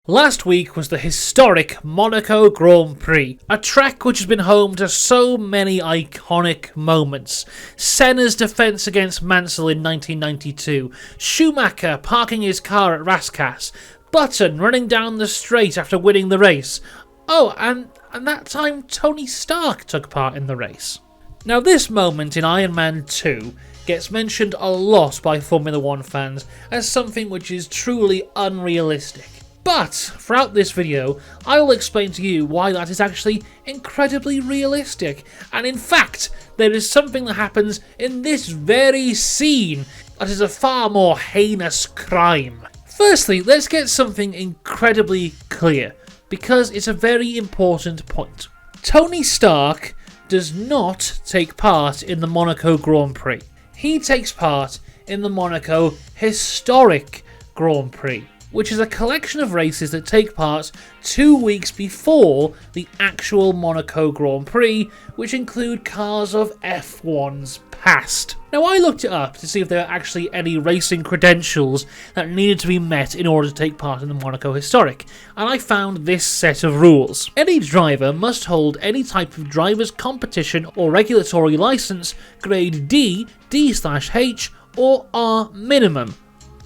Last week was the historic Monaco Grand Prix, a track which has been home to so many iconic moments. Senna's defence against Mansell in 1992, Schumacher parking his car at Rascasse, Button running down the straight after winning the race. Oh, and that time Tony Stark took part in the race. Now this moment in Iron Man 2 gets mentioned a lot by Formula 1 fans as something which is truly unrealistic. But throughout this video, I will explain to you why that is actually incredibly realistic. And in fact, there is something that happens in this very scene that is a far more heinous crime. Firstly, let's get something incredibly clear, because it's a very important point. Tony Stark does not take part in the Monaco Grand Prix. He takes part in the Monaco Historic Grand Prix, which is a collection of races that take part 2 weeks before the actual Monaco Grand Prix, which include cars of F1's past. Now I looked it up to see if there are actually any racing credentials that needed to be met in order to take part in the Monaco Historic, and I found this set of rules. Any driver must hold any type of driver's competition or regulatory license grade D, D/H or R minimum,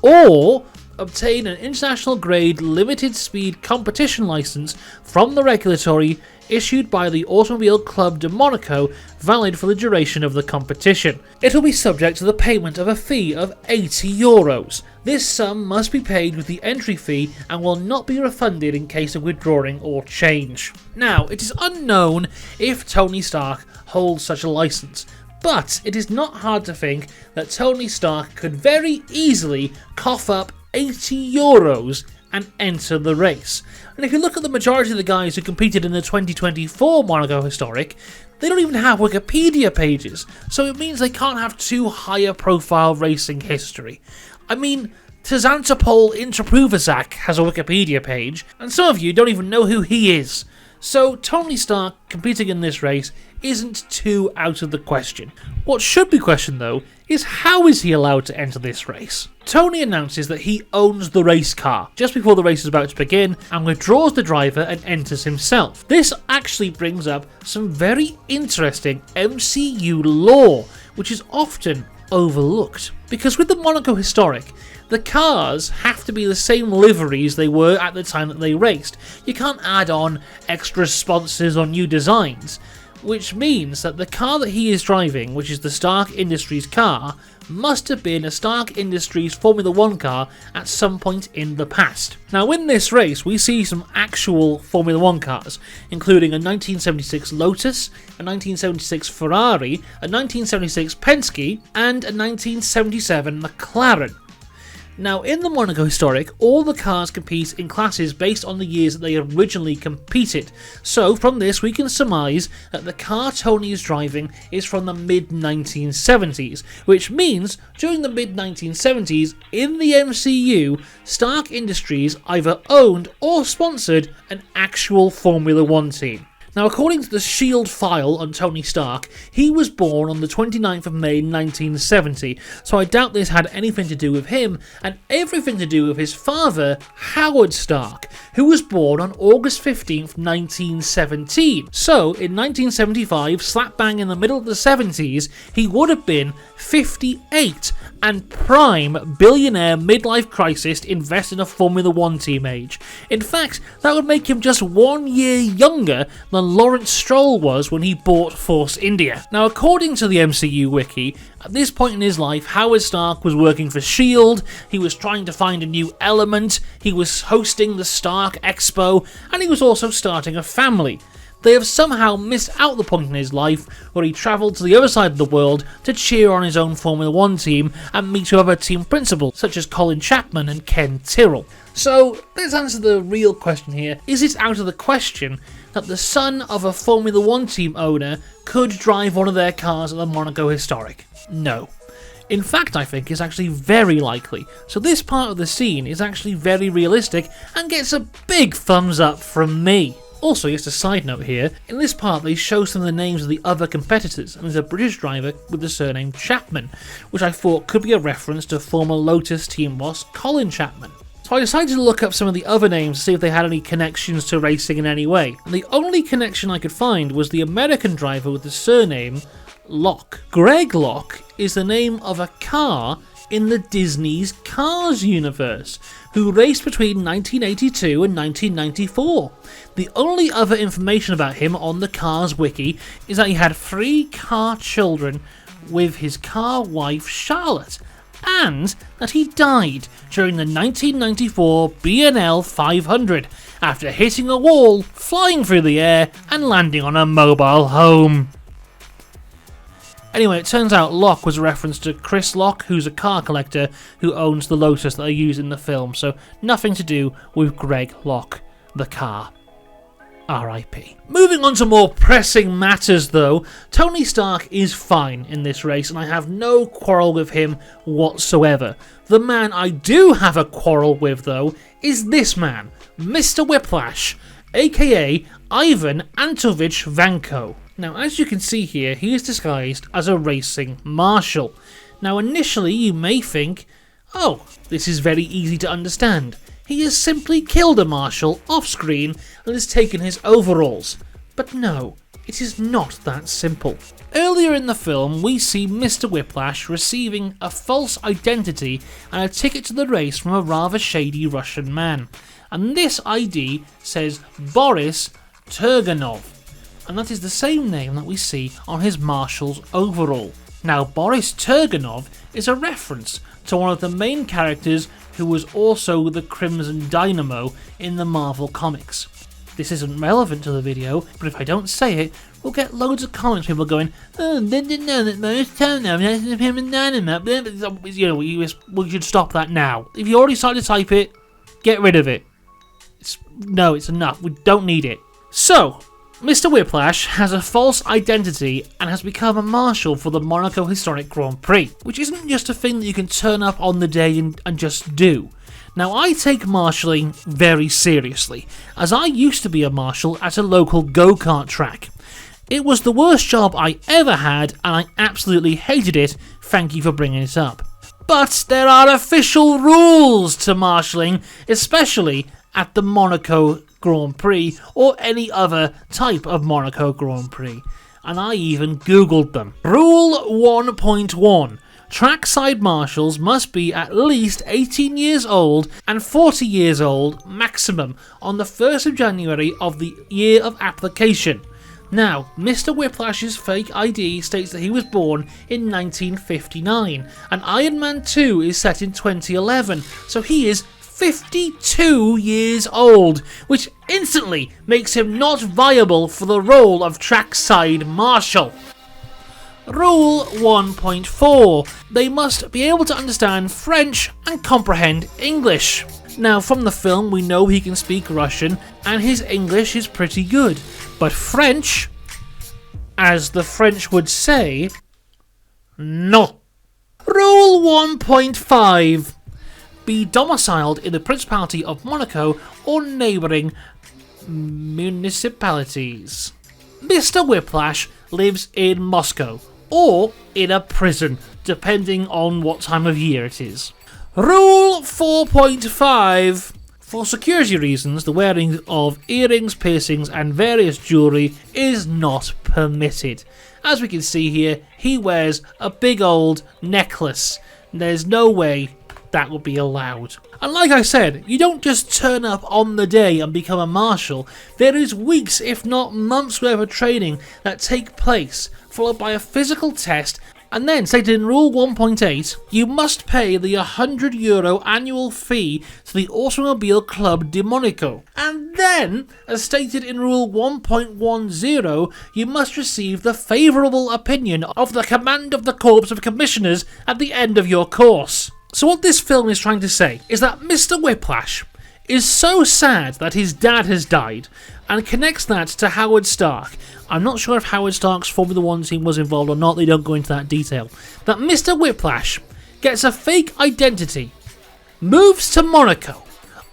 or obtain an international grade limited speed competition license from the regulatory issued by the Automobile Club de Monaco, valid for the duration of the competition. It will be subject to the payment of a fee of €80. This sum must be paid with the entry fee and will not be refunded in case of withdrawing or change. Now, it is unknown if Tony Stark holds such a license, but it is not hard to think that Tony Stark could very easily cough up €80 and enter the race. And if you look at the majority of the guys who competed in the 2024 Monaco Historic, they don't even have Wikipedia pages, so it means they can't have too high a profile racing history. I mean, Tzantopol Intraprovazak has a Wikipedia page, and some of you don't even know who he is. So Tony Stark competing in this race isn't too out of the question. What should be questioned though is how is he allowed to enter this race? Tony announces that he owns the race car just before the race is about to begin and withdraws the driver and enters himself. This actually brings up some very interesting MCU lore, which is often overlooked. Because with the Monaco Historic, the cars have to be the same liveries they were at the time that they raced. You can't add on extra sponsors or new designs, which means that the car that he is driving, which is the Stark Industries car, must have been a Stark Industries Formula 1 car at some point in the past. Now in this race we see some actual Formula 1 cars, including a 1976 Lotus, a 1976 Ferrari, a 1976 Penske, and a 1977 McLaren. Now, in the Monaco Historic, all the cars compete in classes based on the years that they originally competed. So, from this, we can surmise that the car Tony is driving is from the mid-1970s, which means, during the mid-1970s, in the MCU, Stark Industries either owned or sponsored an actual Formula 1 team. Now, according to the Shield file on Tony Stark, he was born on the 29th of May 1970, so I doubt this had anything to do with him, and everything to do with his father, Howard Stark, who was born on August 15th, 1917. So, in 1975, slap bang in the middle of the 70s, he would have been 58, and prime billionaire midlife crisis invest in a Formula 1 team age. In fact, that would make him just 1 year younger than Lawrence Stroll was when he bought Force India. Now, according to the MCU wiki, at this point in his life, Howard Stark was working for S.H.I.E.L.D., he was trying to find a new element, he was hosting the Stark Expo, and he was also starting a family. They have somehow missed out the point in his life where he travelled to the other side of the world to cheer on his own Formula 1 team and meet with other team principals such as Colin Chapman and Ken Tyrrell. So, let's answer the real question here. Is it out of the question that the son of a Formula 1 team owner could drive one of their cars at the Monaco Historic? No. In fact, I think it's actually very likely, so this part of the scene is actually very realistic and gets a big thumbs up from me. Also, just a side note here, in this part they show some of the names of the other competitors, and there's a British driver with the surname Chapman, which I thought could be a reference to former Lotus team boss Colin Chapman. So I decided to look up some of the other names to see if they had any connections to racing in any way. And the only connection I could find was the American driver with the surname Locke. Greg Locke is the name of a car in the Disney's Cars universe, who raced between 1982 and 1994. The only other information about him on the Cars wiki is that he had 3 car children with his car wife Charlotte, and that he died during the 1994 B&L 500 after hitting a wall, flying through the air, and landing on a mobile home. Anyway, it turns out Locke was a reference to Chris Locke, who's a car collector who owns the Lotus that I use in the film, so nothing to do with Greg Locke, the car. R.I.P. Moving on to more pressing matters though, Tony Stark is fine in this race and I have no quarrel with him whatsoever. The man I do have a quarrel with though is this man, Mr. Whiplash, aka Ivan Antovich Vanko. Now, as you can see here, he is disguised as a racing marshal. Now, initially you may think, oh, this is very easy to understand. He has simply killed a marshal off-screen and has taken his overalls. But no, it is not that simple. Earlier in the film, we see Mr. Whiplash receiving a false identity and a ticket to the race from a rather shady Russian man. And this ID says Boris Turganov. And that is the same name that we see on his marshal's overall. Now, Boris Turganov is a reference to one of the main characters who was also the Crimson Dynamo in the Marvel Comics. This isn't relevant to the video, but if I don't say it, we'll get loads of comments, people going, oh, they didn't know that Boris Turganov is the Crimson Dynamo. You know, we should stop that now. If you already started to type it, get rid of it. It's enough. We don't need it. So, Mr. Whiplash has a false identity and has become a marshal for the Monaco Historic Grand Prix, which isn't just a thing that you can turn up on the day and just do. Now, I take marshalling very seriously, as I used to be a marshal at a local go-kart track. It was the worst job I ever had and I absolutely hated it. Thank you for bringing it up. But there are official rules to marshalling, especially at the Monaco Grand Prix or any other type of Monaco Grand Prix, and I even googled them. Rule 1.1. Trackside marshals must be at least 18 years old and 40 years old maximum on the 1st of January of the year of application. Now, Mr. Whiplash's fake ID states that he was born in 1959, and Iron Man 2 is set in 2011, so he is 52 years old, which instantly makes him not viable for the role of trackside marshal. Rule 1.4. They must be able to understand French and comprehend English. Now, from the film we know he can speak Russian and his English is pretty good, but French, as the French would say, no. Rule 1.5. Be domiciled in the Principality of Monaco or neighbouring municipalities. Mr. Whiplash lives in Moscow or in a prison, depending on what time of year it is. Rule 4.5. For security reasons, the wearing of earrings, piercings and various jewellery is not permitted. As we can see here, he wears a big old necklace. There's no way that would be allowed. And like I said, you don't just turn up on the day and become a marshal. There is weeks, if not months worth of training that take place, followed by a physical test, and then, stated in Rule 1.8, you must pay the €100 annual fee to the Automobile Club de Monaco. And then, as stated in Rule 1.10, you must receive the favourable opinion of the Command of the Corps of Commissioners at the end of your course. So what this film is trying to say is that Mr. Whiplash is so sad that his dad has died and connects that to Howard Stark. I'm not sure if Howard Stark's Formula 1 team was involved or not, they don't go into that detail. That Mr. Whiplash gets a fake identity, moves to Monaco,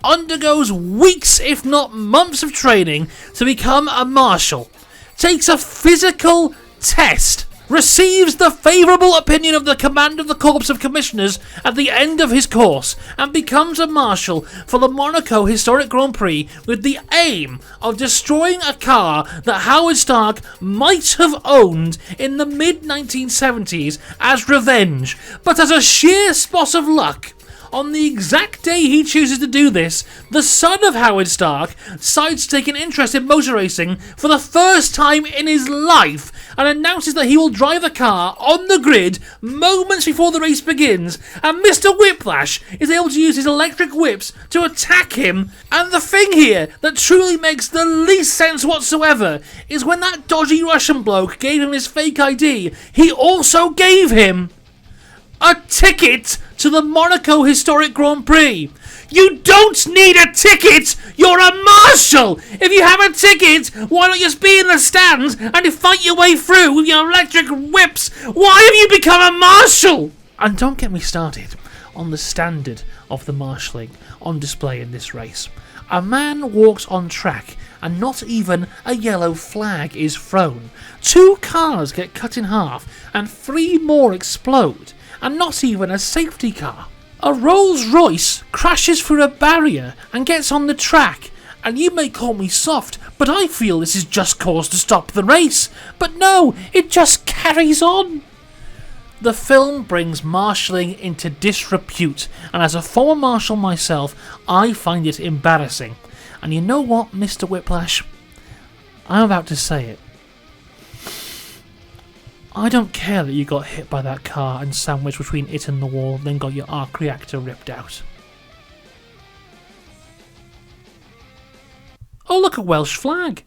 undergoes weeks if not months of training to become a marshal, takes a physical test, receives the favourable opinion of the Command of the Corps of Commissioners at the end of his course, and becomes a marshal for the Monaco Historic Grand Prix with the aim of destroying a car that Howard Stark might have owned in the mid-1970s as revenge. But as a sheer spot of luck, on the exact day he chooses to do this, the son of Howard Stark decides to take an interest in motor racing for the first time in his life and announces that he will drive the car on the grid moments before the race begins, and Mr. Whiplash is able to use his electric whips to attack him. And the thing here that truly makes the least sense whatsoever is when that dodgy Russian bloke gave him his fake ID, he also gave him a ticket to the Monaco Historic Grand Prix. You don't need a ticket! You're a marshal! If you have a ticket, why not just be in the stands and fight your way through with your electric whips? Why have you become a marshal? And don't get me started on the standard of the marshalling on display in this race. A man walks on track and not even a yellow flag is thrown. 2 cars get cut in half and 3 more explode, and not even a safety car. A Rolls Royce crashes through a barrier and gets on the track, and you may call me soft, but I feel this is just cause to stop the race. But no, it just carries on. The film brings marshalling into disrepute, and as a former marshal myself, I find it embarrassing. And you know what, Mr. Whiplash? I'm about to say it. I don't care that you got hit by that car and sandwiched between it and the wall, then got your arc reactor ripped out. Oh, look, a Welsh flag.